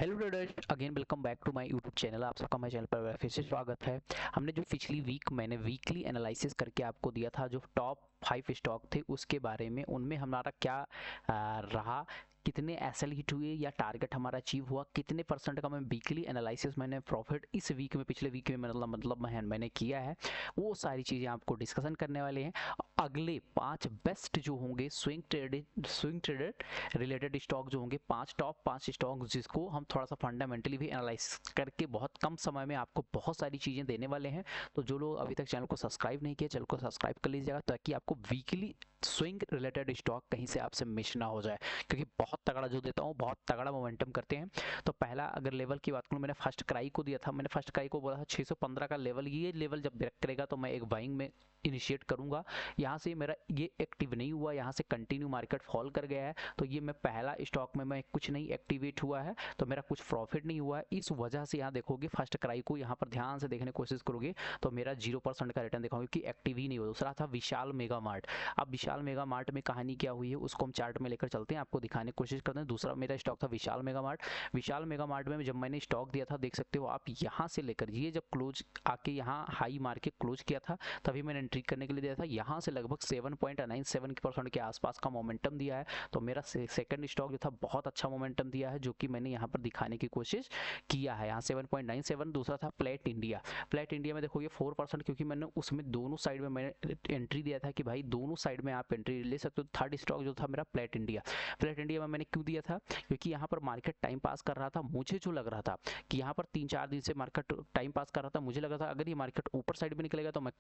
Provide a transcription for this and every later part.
Hello traders, again welcome back to my YouTube channel. आप सबका मेरे चैनल पर फिर से स्वागत है। हमने जो पिछली वीक मैंने वीकली एनालिसिस करके आपको दिया था, जो टॉप 5 स्टॉक थे उसके बारे में, उनमें हमारा क्या रहा, कितने एसएल हिट हुए या टारगेट हमारा अचीव हुआ, कितने परसेंट का मैं वीकली एनालिसिस मैंने प्रॉफिट इस वीक में पिछले वीक में मतलब मैंने किया है, वो सारी चीज़ें आपको डिस्कशन करने वाले हैं। अगले 5 बेस्ट जो होंगे स्विंग ट्रेडेड रिलेटेड स्टॉक जो होंगे, टॉप 5 स्टॉक जिसको हम थोड़ा सा फंडामेंटली भी एनालाइज करके बहुत कम समय में आपको बहुत सारी चीज़ें देने वाले हैं। तो जो लोग अभी तक चैनल को सब्सक्राइब नहीं किया, चैनल को सब्सक्राइब कर लीजिएगा ताकि आपको वीकली स्विंग रिलेटेड स्टॉक कहीं से आपसे मिस ना हो जाए, क्योंकि बहुत तगड़ा जो देता हूँ, बहुत तगड़ा मोमेंटम करते हैं। तो पहला अगर लेवल की बात करूँ, मैंने फर्स्ट क्राई को दिया था, मैंने फर्स्ट क्राई को बोला था 615 का लेवल, ये लेवल जब ब्रेक करेगा तो मैं एक बाइंग में इनिशिएट करूंगा। यहाँ से मेरा ये एक्टिव नहीं हुआ, यहाँ से कंटिन्यू मार्केट फॉल कर गया है, तो ये मैं पहला स्टॉक में मैं कुछ नहीं एक्टिवेट हुआ है, तो मेरा कुछ प्रॉफिट नहीं हुआ है। इस वजह से यहाँ देखोगे फर्स्ट क्राई को यहाँ पर ध्यान से देखने की कोशिश करोगे तो मेरा 0% का रिटर्न दिखाओगे कि एक्टिव ही नहीं हुआ। दूसरा था विशाल मेगा मार्ट। अब विशाल मेगा मार्ट में कहानी क्या हुई है उसको हम चार्ट में लेकर चलते हैं, आपको दिखाने की कोशिश करते हैं। दूसरा मेरा स्टॉक था विशाल मेगा मार्ट। विशाल मेगा मार्ट में जब मैंने स्टॉक दिया था, देख सकते हो आप, यहाँ से लेकर ये जब क्लोज आके यहाँ हाई मार के क्लोज किया था, तभी मैंने एंट्री करने के लिए दिया था। यहाँ से लगभग 7.97% के आसपास का मोमेंटम दिया है, तो मेरा सेकंड स्टॉक जो था बहुत अच्छा मोमेंटम दिया है, जो कि मैंने यहाँ पर दिखाने की कोशिश किया है। यहाँ 7.97। दूसरा था प्लेट इंडिया। प्लेट इंडिया में देखोगे 4%, क्योंकि मैंने उसमें दोनों साइड में मैंने एंट्री दिया था कि भाई दोनों साइड में आप एंट्री ले सकते हो। थर्ड स्टॉक जो था मेरा प्लेट इंडिया। प्लेट इंडिया में मैंने क्यों दिया था, क्योंकि यहाँ पर मार्केट टाइम पास कर रहा था। मुझे जो लग रहा था कि यहाँ पर 3-4 दिन से मार्केट टाइम पास कर रहा था, मुझे लग रहा था अगर ये मार्केट ऊपर साइड में निकलेगा तो मैं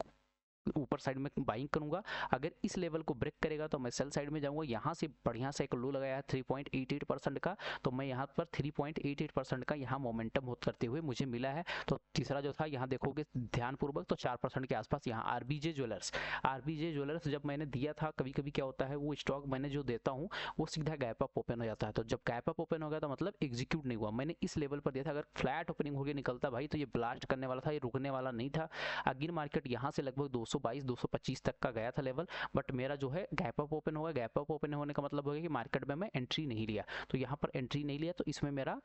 ऊपर साइड में बाइंग करूंगा, अगर इस लेवल को ब्रेक करेगा तो मैं सेल साइड में जाऊंगा। यहाँ से बढ़िया से एक लो लगाया है 3.88% का, तो मैं यहाँ पर 3.88% का यहाँ मोमेंटम होत करते हुए मुझे मिला है। तो तीसरा जो था यहाँ देखोगे ध्यानपूर्वक तो 4% के आसपास यहाँ आरबीजे ज्वेलर्स जब मैंने दिया था, कभी कभी क्या होता है वो स्टॉक मैंने जो देता हूँ वो सीधा गैप अप ओपन हो जाता है, तो जब गैप अप ओपन हो गया तो मतलब एग्जीक्यूट नहीं हुआ। मैंने इस लेवल पर दिया था, अगर फ्लैट ओपनिंग होकर निकलता भाई तो ये ब्लास्ट करने वाला था, ये रुकने वाला नहीं था। अगेन मार्केट यहाँ से लगभग 222-225 तक का गया था लेवल, बट मेरा जो है गैप अप ओपन होगा। गैप अप ओपन होने का मतलब होगा कि मार्केट में मैं एंट्री नहीं लिया, तो यहाँ पर एंट्री नहीं लिया, तो इसमें मेरा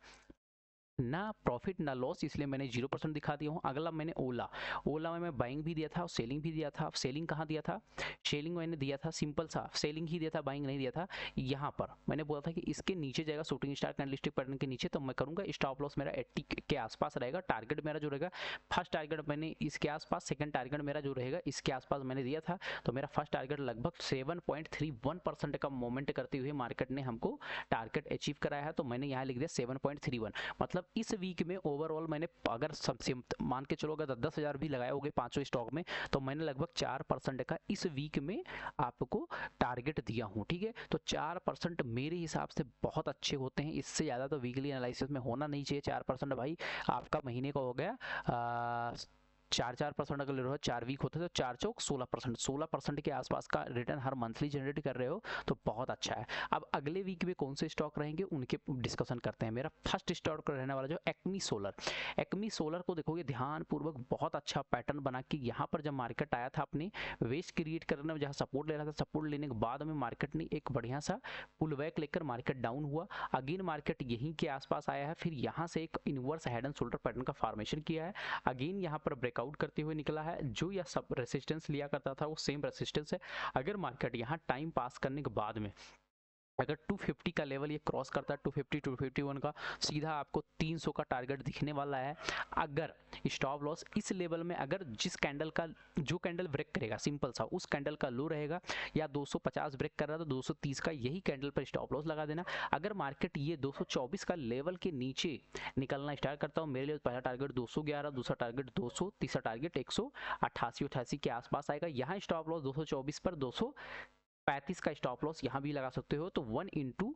ना प्रॉफिट ना लॉस, इसलिए मैंने 0% दिखा दिया हूँ। अगला मैंने ओला में मैं बाइंग भी दिया था और सेलिंग भी दिया था। सेलिंग कहाँ दिया था, सेलिंग मैंने दिया था सिंपल सा सेलिंग ही दिया था, बाइंग नहीं दिया था। यहाँ पर मैंने बोला था कि इसके नीचे जाएगा शूटिंग स्टार कैंडलस्टिक पैटर्न के नीचे, तो मैं करूँगा स्टॉप लॉस मेरा 80 के आसपास रहेगा। टारगेट मेरा जो रहेगा, फर्स्ट टारगेट मैंने इसके आसपास, सेकंड टारगेट मेरा जो रहेगा इसके आसपास मैंने दिया था, तो मेरा फर्स्ट टारगेट लगभग 7.31% का मोमेंट करते हुए मार्केट ने हमको टारगेट अचीव कराया है, तो मैंने यहाँ लिख दिया 7.31। मतलब इस वीक में ओवरऑल मैंने अगर मान के चलो अगर 10,000 भी लगाए होंगे पांचों स्टॉक में, तो मैंने लगभग 4% का इस वीक में आपको टारगेट दिया हूं। ठीक है, तो 4% मेरे हिसाब से बहुत अच्छे होते हैं, इससे ज़्यादा तो वीकली एनालिसिस में होना नहीं चाहिए। 4% भाई आपका महीने का हो गया 4% अगर ले रहे हो, 4 वीक होते तो 4 चौक 16%, 16% के आसपास का रिटर्न हर मंथली जनरेट कर रहे हो, तो बहुत अच्छा है। अब अगले वीक में कौन से स्टॉक रहेंगे उनके डिस्कशन करते हैं। मेरा फर्स्ट स्टॉक रहने वाला जो एक्मी सोलर को देखोगे ध्यानपूर्वक, बहुत अच्छा पैटर्न बना के यहाँ पर जब मार्केट आया था अपनी वेस्ट क्रिएट करने में, जहाँ सपोर्ट ले रहा था, सपोर्ट लेने के बाद में मार्केट ने एक बढ़िया सा पुल बैक लेकर मार्केट डाउन हुआ। अगेन मार्केट यहीं के आसपास आया है, फिर यहाँ से एक inverse head and shoulder pattern का फॉर्मेशन किया है। अगेन यहाँ पर ब्रेकआउट करते हुए निकला है, जो यह सब रेसिस्टेंस लिया करता था वो सेम रेसिस्टेंस है। अगर मार्केट यहाँ टाइम पास करने के बाद में अगर 250 का लेवल ये क्रॉस करता है, 250 251 का, सीधा आपको 300 का टारगेट दिखने वाला है। अगर स्टॉप लॉस इस लेवल में, अगर जिस कैंडल का जो कैंडल ब्रेक करेगा सिंपल सा उस कैंडल का लो रहेगा, या 250 ब्रेक कर रहा है तो 230 का यही कैंडल पर स्टॉप लॉस लगा देना। अगर मार्केट ये 224 का लेवल के नीचे निकलना स्टार्ट करता हूँ, मेरे लिए पहला टारगेट 211, दूसरा टारगेट 200, तीसरा टारगेट 188 के आसपास आएगा। यहाँ स्टॉप लॉस 224 पर 235 का स्टॉप लॉस यहाँ भी लगा सकते हो, तो 1/2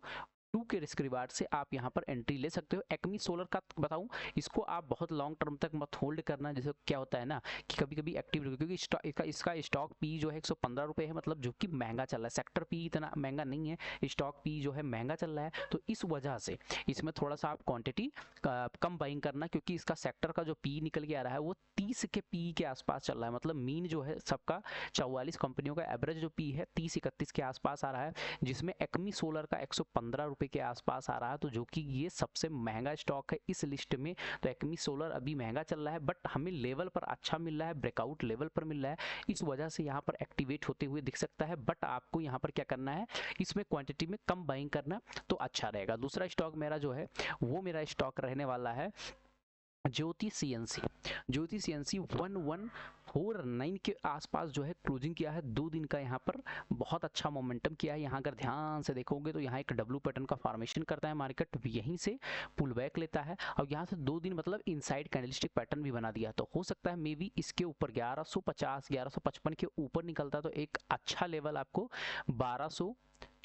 के रिस्क रिवार्ड से आप यहाँ पर एंट्री ले सकते हो। एक्मी सोलर का बताऊं, इसको आप बहुत लॉन्ग टर्म तक मत होल्ड करना। जैसे क्या होता है ना कि कभी कभी एक्टिव, क्योंकि इसका स्टॉक पी जो है 115 रुपये है, मतलब जो कि महंगा चल रहा है। सेक्टर पी इतना महंगा नहीं है, स्टॉक पी जो है महंगा चल रहा है, तो इस वजह से इसमें थोड़ा सा आप क्वांटिटी कम बाइंग करना, क्योंकि इसका सेक्टर का जो पी निकल के आ रहा है वो 30 के पी के आसपास चल रहा है। मतलब मीन जो है सबका 44 कंपनियों का एवरेज जो पी है 30-31 के आसपास आ रहा है, जिसमें एक्मी सोलर का 115 रुपये के आसपास आ रहा है, तो जो कि ये सबसे महंगा स्टॉक है इस लिस्ट में। तो एक्मी सोलर अभी महंगा चल रहा है, बट हमें लेवल पर अच्छा मिल रहा है, ब्रेकआउट लेवल पर मिल रहा है, इस वजह से यहाँ पर एक्टिवेट होते हुए दिख सकता है। बट आपको यहाँ पर क्या करना है, इसमें क्वांटिटी में कम बाइंग करना तो अच्छा रहेगा। दूसरा स्टॉक मेरा जो है वो मेरा स्टॉक रहने वाला है ज्योति सीएनसी। ज्योति सीएनसी 1149 के आसपास जो है क्लोजिंग किया है, 2 दिन का यहाँ पर बहुत अच्छा मोमेंटम किया है। यहाँ अगर ध्यान से देखोगे तो यहाँ एक डब्ल्यू पैटर्न का फॉर्मेशन करता है मार्केट, यहीं से पुल बैक लेता है और यहाँ से 2 दिन मतलब इनसाइड कैंडलस्टिक पैटर्न भी बना दिया। तो हो सकता है मे बी इसके ऊपर 1150 1155 के ऊपर निकलता है, तो एक अच्छा लेवल आपको 1200,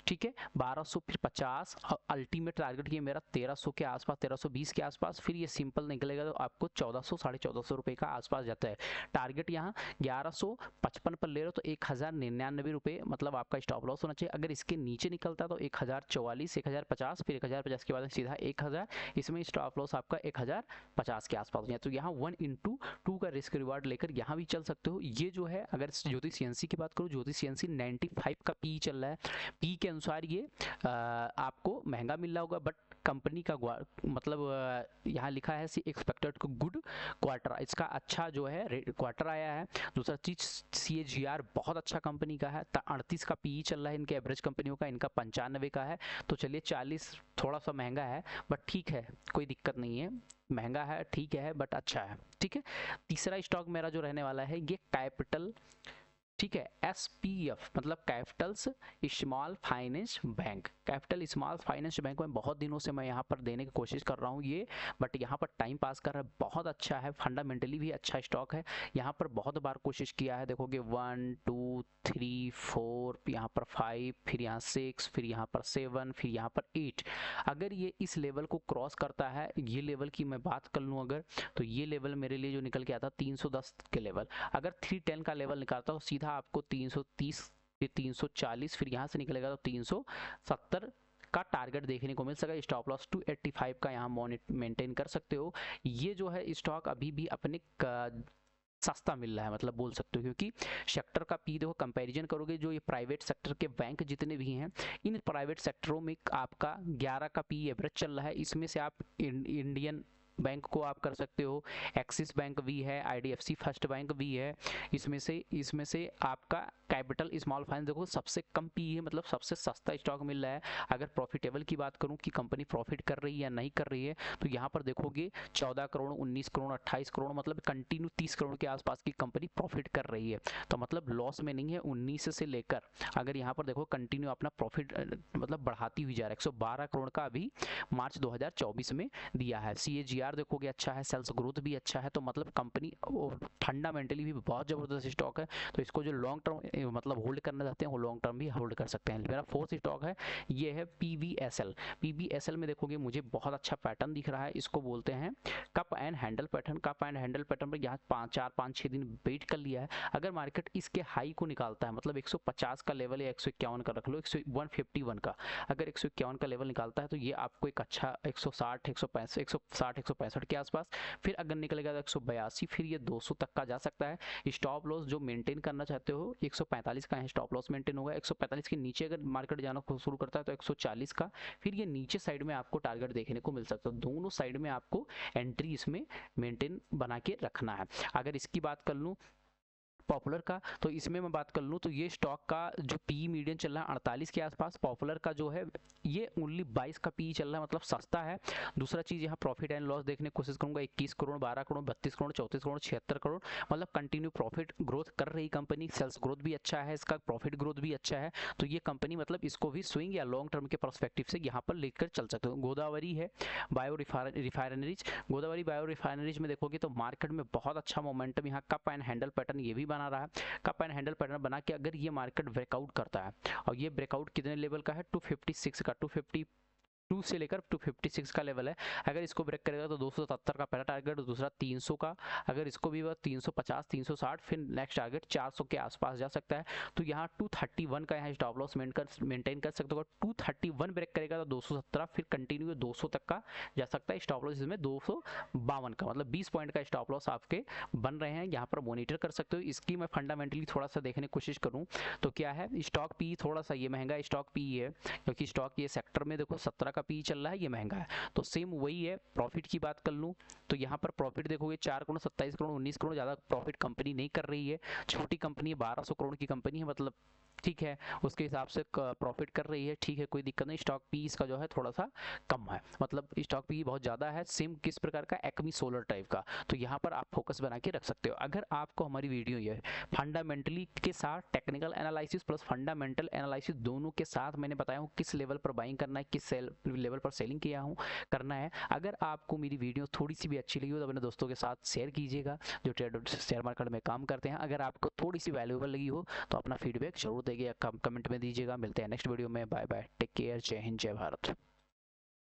ठीक है, 1200 फिर 50 और अल्टीमेट टारगेट ये मेरा 1300 के आसपास, 1320 के आसपास। फिर ये सिंपल निकलेगा तो आपको 1400 1450 रुपये का आसपास जाता है। टारगेट यहाँ 1155 पर ले रहे हो तो 1099 रुपये मतलब आपका स्टॉप लॉस होना चाहिए। अगर इसके नीचे निकलता तो 1044 1050 फिर 1050 के बाद सीधा 1000, इसमें स्टॉप लॉस आपका 1050 के आसपास हो जाए। तो यहाँ 1/2 का रिस्क रिवार्ड लेकर यहाँ भी चल सकते हो। ये जो है अगर ज्योति सीएनसी की बात करूँ, ज्योति सीएनसी 95 का पी चल रहा है। पी के अनुसार ये आपको महंगा मिल रहा होगा, बट कंपनी का मतलब यहाँ लिखा है सी एक्सपेक्टेड गुड क्वार्टर, इसका अच्छा जो है क्वार्टर आया है। दूसरा चीज CAGR बहुत अच्छा कंपनी का है, 38 का पीई चल रहा है इनके एवरेज कंपनियों का, इनका 95 का है। तो चलिए 40 थोड़ा सा महंगा है बट ठीक है, कोई दिक्कत नहीं है, महंगा है ठीक है बट अच्छा है, ठीक है। तीसरा स्टॉक मेरा जो रहने वाला है ये कैपिटल, ठीक है, SPF मतलब Capitals small finance bank. Capital small finance bank में बहुत दिनों से मैं यहाँ पर देने की कोशिश कर रहा हूँ ये, बट यहाँ पर टाइम पास कर रहा है, बहुत अच्छा है, फंडामेंटली भी अच्छा स्टॉक है। यहाँ पर बहुत बार कोशिश किया है, देखोगे 1 2 3 4 यहाँ पर 5 फिर यहाँ 6 फिर यहाँ पर 7 फिर यहाँ पर 8। अगर ये इस लेवल को क्रॉस करता है, ये लेवल की मैं बात कर लूँ अगर, तो ये लेवल मेरे लिए जो निकल के आता 310 के लेवल, अगर 310 का लेवल निकालता तो सीधा आपको 330 फिर 340 फिर यहाँ से निकलेगा तो 370 का टारगेट देखने को मिल सकेगा। स्टॉप लॉस 285 का यहाँ मेंटेन कर सकते हो। ये जो है स्टॉक अभी भी अपने सस्ता मिल रहा है मतलब बोल सकते हो, क्योंकि सेक्टर का पी देखो कंपैरिजन करोगे जो ये प्राइवेट सेक्टर के बैंक जितने भी हैं, इन प्राइवेट सेक्टरों में आपका 11 का पी एवरेज चल रहा है। इसमें से आप इंडियन बैंक को आप कर सकते हो, एक्सिस बैंक भी है, IDFC फर्स्ट बैंक भी है, इसमें से आपका कैपिटल स्मॉल फाइनेंस देखो सबसे कम पी है, मतलब सबसे सस्ता स्टॉक मिल रहा है। अगर प्रॉफिटेबल की बात करूं कि कंपनी प्रॉफिट कर रही है या नहीं कर रही है, तो यहाँ पर देखोगे 14 करोड़ 19 करोड़ 28 करोड़ मतलब कंटिन्यू 30 करोड़ के आसपास की कंपनी प्रॉफिट कर रही है, तो मतलब लॉस में नहीं है। 19 से लेकर अगर यहाँ पर देखो कंटिन्यू अपना प्रॉफिट मतलब बढ़ाती हुई जा रहा है। 112 करोड़ का अभी मार्च 2024 में दिया है। CAGR देखोगे अच्छा है, सेल्स ग्रोथ भी अच्छा है, तो मतलब कंपनी फंडामेंटली भी बहुत जबरदस्त स्टॉक है। तो इसको जो लॉन्ग टर्म मतलब होल्ड करना चाहते हैं वो लॉन्ग टर्म भी होल्ड कर सकते हैं। मेरा फोर्थ स्टॉक है ये है PVSL। PVSL में देखोगे मुझे बहुत अच्छा पैटर्न दिख रहा है, इसको बोलते हैं cup and handle pattern. Cup and handle pattern पर यहाँ 4-5-6 दिन वेट कर लिया है। अगर मार्केट इसके हाई को निकालता है मतलब 150 का लेवल या 151 का रख लो, 151 का, अगर 151 का लेवल निकालता है तो ये आपको एक अच्छा 160 165 के आसपास, फिर अगर निकलेगा तो 182, फिर ये 200 तक का जा सकता है। स्टॉप लॉस जो मेंटेन करना चाहते हो 145 का है स्टॉप लॉस मेंटेन होगा। 145 के नीचे अगर मार्केट जाना शुरू करता है तो 140 का, फिर ये नीचे साइड में आपको टारगेट देखने को मिल सकता है। दोनों साइड में आपको एंट्री इसमें मेंटेन बना के रखना है। अगर इसकी बात कर लूँ पॉपुलर का, तो इसमें मैं बात कर लूँ तो ये स्टॉक का जो पी मीडियन चल रहा है 48 के आसपास, पॉपुलर का जो है ये ओनली 22 का पी चल रहा है, मतलब सस्ता है। दूसरा चीज़ यहाँ प्रॉफिट एंड लॉस देखने की कोशिश करूँगा, 21 करोड़ 12 करोड़ 32 करोड़ 34 करोड़ 76 करोड़, मतलब कंटिन्यू प्रॉफिट ग्रोथ कर रही कंपनी, सेल्स ग्रोथ भी अच्छा है, इसका प्रॉफिट ग्रोथ भी अच्छा है। तो ये कंपनी मतलब इसको भी स्विंग या लॉन्ग टर्म के परस्पेक्टिव से यहाँ पर लेकर चल सकते हो। गोदावरी है bio refineries, Godavari bio refineries में देखोगे तो मार्केट में बहुत अच्छा मोमेंटम, यहाँ कप एंड हैंडल पैटर्न ये भी बना रहा है। कप एंड हैंडल पैटर्न बना के अगर ये मार्केट ब्रेकआउट करता है, और ये ब्रेकआउट कितने लेवल का है 256 का, 250 2 से लेकर 256 का लेवल है। अगर इसको ब्रेक करेगा तो 277 का पहला टारगेट, दूसरा 300 का, अगर इसको भी 350 360, फिर नेक्स्ट टारगेट 400 के आसपास जा सकता है। तो यहाँ 231 का यहाँ स्टॉप लॉस मेंटेन कर सकते हो। 231 ब्रेक करेगा तो 217, फिर कंटिन्यू 200 तक का जा सकता है। स्टॉप लॉस इसमें 252 का, मतलब 20 पॉइंट का स्टॉप लॉस आपके बन रहे हैं, यहाँ पर मॉनिटर कर सकते हो। इसकी मैं फंडामेंटली थोड़ा सा देखने की कोशिश करूँ तो क्या है, स्टॉक पी थोड़ा सा ये महंगा स्टॉक पी है, क्योंकि स्टॉक ये सेक्टर में देखो 17 का पी चल रहा है, ये महंगा है। तो सेम वही है। प्रॉफिट की बात कर लूँ तो यहाँ पर प्रॉफिट देखोगे 4 करोड़ 27 करोड़ 19 करोड़, ज़्यादा प्रॉफिट कंपनी नहीं कर रही है। छोटी कंपनी है, 1200 करोड़ की कंपनी है, मतलब ठीक है, उसके हिसाब से प्रॉफिट कर रही है, ठीक है, कोई दिक्कत नहीं। स्टॉक पी इसका जो है थोड़ा सा कम है, मतलब स्टॉक पी बहुत ज़्यादा है। सेम किस प्रकार का, एक्मी सोलर टाइप का। तो यहाँ पर आप फोकस बना के रख सकते हो। अगर आपको हमारी वीडियो ये फंडामेंटली के साथ technical analysis plus fundamental analysis दोनों के साथ मैंने बताया हूँ किस लेवल पर बाइंग करना है, किस लेवल पर सेलिंग किया हूँ करना है। अगर आपको मेरी वीडियो थोड़ी सी भी अच्छी लगी हो तो अपने दोस्तों के साथ शेयर कीजिएगा जो ट्रेड शेयर मार्केट में काम करते हैं। अगर आपको थोड़ी सी वैल्यूएबल लगी हो तो अपना फीडबैक जरूर देंगे, कमेंट में दीजिएगा। मिलते हैं नेक्स्ट वीडियो में। बाय बाय, टेक केयर, जय हिंद, जय भारत।